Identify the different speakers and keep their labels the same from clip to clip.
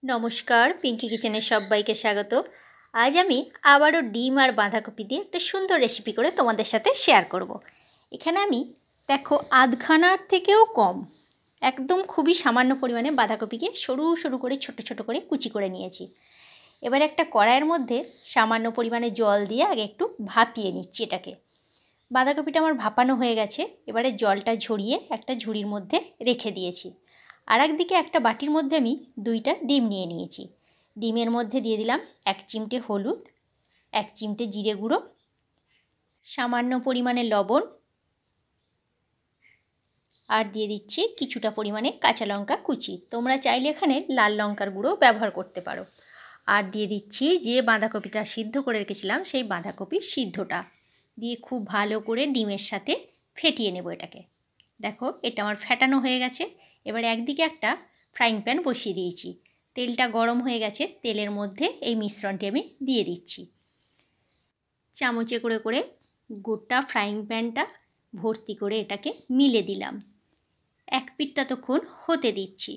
Speaker 1: নমস্কার, পিঙ্কি কিচেনে সবাইকে স্বাগত। আজ আমি আবারও ডিম আর বাঁধাকপি দিয়ে একটা সুন্দর রেসিপি করে তোমাদের সাথে শেয়ার করব। এখানে আমি দেখো আধখানার থেকেও কম, একদম খুবই সামান্য পরিমাণে বাঁধাকপিকে সরু সরু করে ছোট ছোট করে কুচি করে নিয়েছি। এবার একটা কড়াইয়ের মধ্যে সামান্য পরিমাণে জল দিয়ে আগে একটু ভাপিয়ে নিচ্ছি এটাকে। বাঁধাকপিটা আমার ভাপানো হয়ে গেছে, এবারে জলটা ঝরিয়ে একটা ঝুড়ির মধ্যে রেখে দিয়েছি। আর একদিকে একটা বাটির মধ্যে আমি 2টা ডিম নিয়ে নিয়েছি। ডিমের মধ্যে দিয়ে দিলাম 1 চিমটে হলুদ, 1 চিমটে জিরে গুঁড়ো, সামান্য পরিমাণে লবণ, আর দিয়ে দিচ্ছি কিছুটা পরিমাণে কাঁচা লঙ্কা কুচি। তোমরা চাইলে এখানে লাল লঙ্কার গুঁড়ো ব্যবহার করতে পারো। আর দিয়ে দিচ্ছি যে বাঁধাকপিটা সিদ্ধ করে রেখেছিলাম সেই বাঁধাকপি সিদ্ধটা দিয়ে খুব ভালো করে ডিমের সাথে ফেটিয়ে নেব এটাকে। দেখো এটা আমার ফেটানো হয়ে গেছে। এবার একদিকে একটা ফ্রাইং প্যান বসিয়ে দিয়েছি, তেলটা গরম হয়ে গেছে। তেলের মধ্যে এই মিশ্রণটি আমি দিয়ে দিচ্ছি। চামচে করে করে গোটা ফ্রাইং প্যানটা ভর্তি করে এটাকে মিলে দিলাম। এক পিঠটা তখন হতে দিচ্ছি।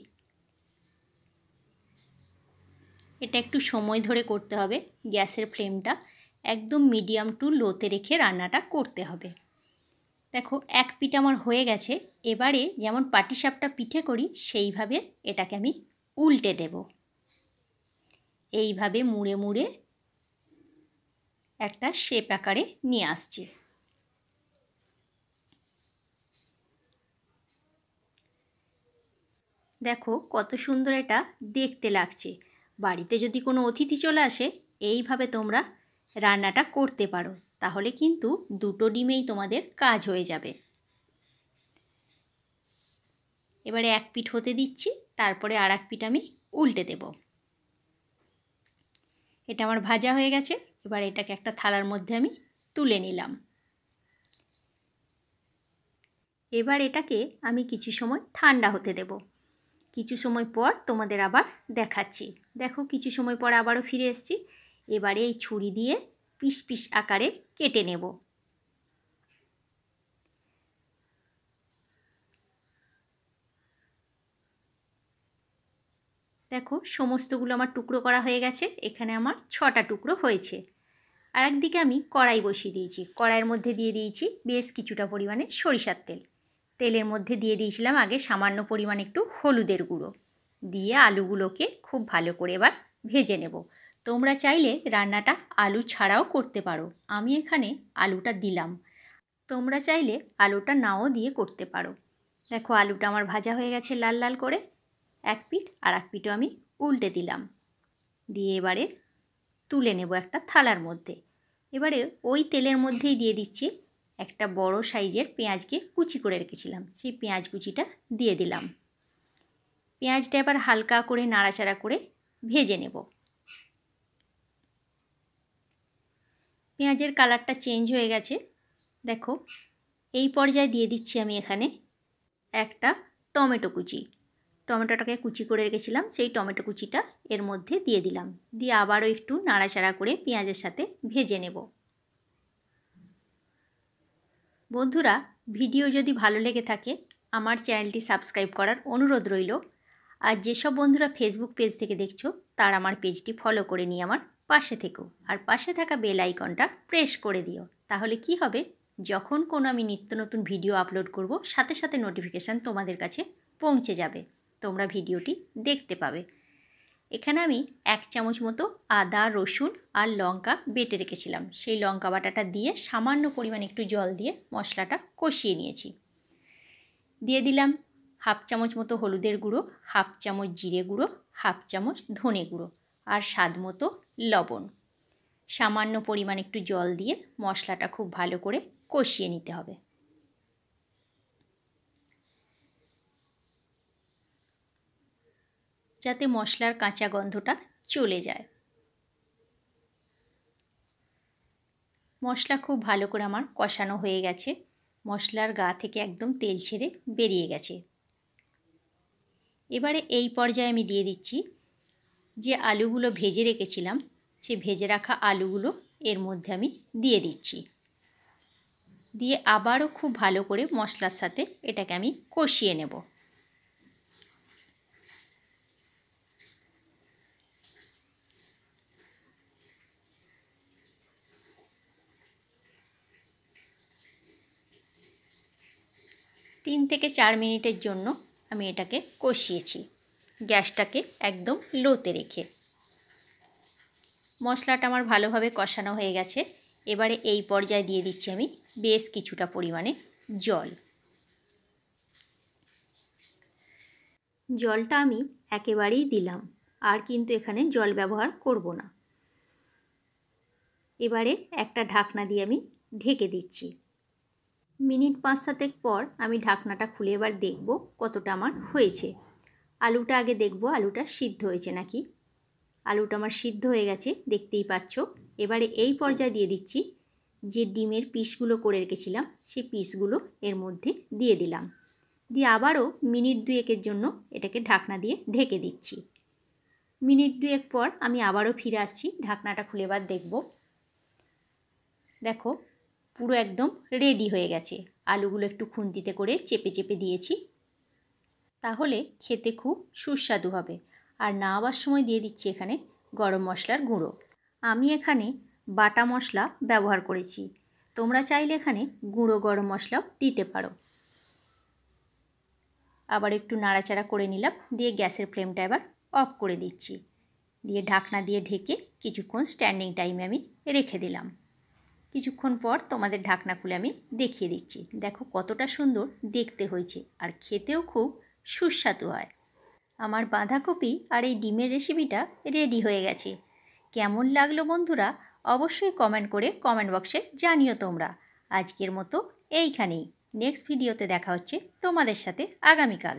Speaker 1: এটা একটু সময় ধরে করতে হবে। গ্যাসের ফ্লেমটা একদম মিডিয়াম টু লোতে রেখে রান্নাটা করতে হবে। দেখো এক পিঠ আমার হয়ে গেছে। এবারে যেমন পাটিসাপটা পিঠে করি সেইভাবে এটাকে আমি উল্টে দেব। এইভাবে মুড়ে মুড়ে একটা শেপ আকারে নিয়ে আসছি। দেখো কত সুন্দর এটা দেখতে লাগছে। বাড়িতে যদি কোনো অতিথি চলে আসে এইভাবে তোমরা রান্নাটা করতে পারো, তাহলে কিন্তু 2টো ডিমেই তোমাদের কাজ হয়ে যাবে। এবারে এক পিঠ হতে দিচ্ছি, তারপরে আর এক পিঠ আমি উল্টে দেব। এটা আমার ভাজা হয়ে গেছে। এবার এটাকে একটা থালার মধ্যে আমি তুলে নিলাম। এবার এটাকে আমি কিছু সময় ঠান্ডা হতে দেব। কিছু সময় পর তোমাদের আবার দেখাচ্ছি। দেখো কিছু সময় পর আবারও ফিরে এসেছি। এবারে এই ছুরি দিয়ে পিস পিস আকারে কেটে নেব। দেখো সমস্তগুলো আমার টুকরো করা হয়ে গেছে। এখানে আমার 6টা টুকরো হয়েছে। আর একদিকে আমি কড়াই বসিয়ে দিয়েছি। কড়াইয়ের মধ্যে দিয়ে দিয়েছি বেশ কিছুটা পরিমাণে সরিষার তেল। তেলের মধ্যে দিয়ে দিয়েছিলাম আগে সামান্য পরিমাণে একটু হলুদের গুঁড়ো দিয়ে আলুগুলোকে খুব ভালো করে এবার ভেজে নেব। তোমরা চাইলে রান্নাটা আলু ছাড়াও করতে পারো। আমি এখানে আলুটা দিলাম, তোমরা চাইলে আলুটা নাও দিয়ে করতে পারো। দেখো আলুটা আমার ভাজা হয়ে গেছে লাল লাল করে। এক পিঠ আর এক পিঠও আমি উল্টে দিলাম। দিয়ে এবারে তুলে নেব একটা থালার মধ্যে। এবারে ওই তেলের মধ্যেই দিয়ে দিচ্ছি একটা বড় সাইজের পেঁয়াজকে কুচি করে রেখেছিলাম, সেই পেঁয়াজ কুচিটা দিয়ে দিলাম। পেঁয়াজটা এবার হালকা করে নাড়াচাড়া করে ভেজে নেব। পেঁয়াজের কালারটা চেঞ্জ হয়ে গেছে। দেখো এই পর্যায়ে দিয়ে দিচ্ছি আমি এখানে একটা টমেটো কুচি। টমেটোটাকে কুচি করে রেখেছিলাম, সেই টমেটো কুচিটা এর মধ্যে দিয়ে দিলাম। দিয়ে আবারও একটু নাড়াচাড়া করে পেঁয়াজের সাথে ভেজে নেব। বন্ধুরা, ভিডিও যদি ভালো লেগে থাকে আমার চ্যানেলটি সাবস্ক্রাইব করার অনুরোধ রইল। আর যেসব বন্ধুরা ফেসবুক পেজ থেকে দেখছো তার আমার পেজটি ফলো করে নিয়ে আমার পাশে থেকো। আর পাশে থাকা বেল আইকনটা প্রেস করে দিও। তাহলে কি হবে, যখন কোনো আমি নিত্য নতুন ভিডিও আপলোড করব সাথে সাথে নোটিফিকেশান তোমাদের কাছে পৌঁছে যাবে, তোমরা ভিডিওটি দেখতে পাবে। এখানে আমি 1 চামচ মতো আদা রসুন আর লঙ্কা বেটে রেখেছিলাম, সেই লঙ্কা বাটাটা দিয়ে সামান্য পরিমাণে একটু জল দিয়ে মশলাটা কষিয়ে নিয়েছি। দিয়ে দিলাম 1/2 চামচ মতো হলুদের গুঁড়ো, 1/2 চামচ জিরে গুঁড়ো, 1/2 চামচ ধনে গুঁড়ো আর স্বাদ মতো লবণ। সামান্য পরিমাণ একটু জল দিয়ে মশলাটা খুব ভালো করে কষিয়ে নিতে হবে। যাতে মশলার কাঁচা গন্ধটা চলে যায়। মশলা খুব ভালো করে আমার কষানো হয়ে গেছে। মশলার গা থেকে একদম তেল ছেড়ে বেরিয়ে গেছে। এবারে এই পর্যায়ে আমি দিয়ে দিচ্ছি যে আলুগুলো ভেজে রেখেছিলাম, সে ভেজে রাখা আলুগুলো এর মধ্যে আমি দিয়ে দিচ্ছি। দিয়ে আবারও খুব ভালো করে মশলার সাথে এটাকে আমি কষিয়ে নেব। 3 থেকে 4 মিনিটের জন্য আমি এটাকে কষিয়েছি, গ্যাসটাকে একদম লোতে রেখে। মশলাটা আমার ভালোভাবে কষানো হয়ে গেছে। এবারে এই পর্যায়ে দিয়ে দিচ্ছি আমি বেশ কিছুটা পরিমাণে জল। জলটা আমি একেবারেই দিলাম, আর কিন্তু এখানে জল ব্যবহার করব না। এবারে একটা ঢাকনা দিয়ে আমি ঢেকে দিচ্ছি। মিনিট 5-7 পর আমি ঢাকনাটা খুলে এবার দেখব কতটা আমার হয়েছে। আলুটা আগে দেখব আলুটা সিদ্ধ হয়েছে নাকি। আলুটা আমার সিদ্ধ হয়ে গেছে, দেখতেই পাচ্ছ। এবারে এই পর্যায়ে দিয়ে দিচ্ছি যে ডিমের পিসগুলো করে রেখেছিলাম, সেই পিসগুলো এর মধ্যে দিয়ে দিলাম। দিয়ে আবারও মিনিট 2-এর জন্য এটাকে ঢাকনা দিয়ে ঢেকে দিচ্ছি। মিনিট 2 পর আমি আবারও ফিরে আসছি, ঢাকনাটা খুলে এবার দেখব। দেখো পুরো একদম রেডি হয়ে গেছে। আলুগুলো একটু খুন্তিতে করে চেপে চেপে দিয়েছি, তাহলে খেতে খুব সুস্বাদু হবে। আর নামাবার সময় দিয়ে দিচ্ছি এখানে গরম মশলার গুঁড়ো। আমি এখানে বাটা মশলা ব্যবহার করেছি, তোমরা চাইলে এখানে গুঁড়ো গরম মশলাও দিতে পারো। আবার একটু নাড়াচাড়া করে নিলাম, দিয়ে গ্যাসের ফ্লেমটা এবার অফ করে দিচ্ছি। দিয়ে ঢাকনা দিয়ে ঢেকে কিছুক্ষণ স্ট্যান্ডিং টাইমে আমি রেখে দিলাম। কিছুক্ষণ পর তোমাদের ঢাকনা খুলে আমি দেখিয়ে দিচ্ছি। দেখো কতটা সুন্দর দেখতে হয়েছে, আর খেতেও খুব সুস্বাদু হয়। আমার বাঁধাকপি আর এই ডিমের রেসিপিটা রেডি হয়ে গেছে। কেমন লাগলো বন্ধুরা অবশ্যই কমেন্ট করে কমেন্ট বক্সে জানিও তোমরা। আজকের মতো এইখানেই, নেক্সট ভিডিওতে দেখা হচ্ছে তোমাদের সাথে আগামীকাল।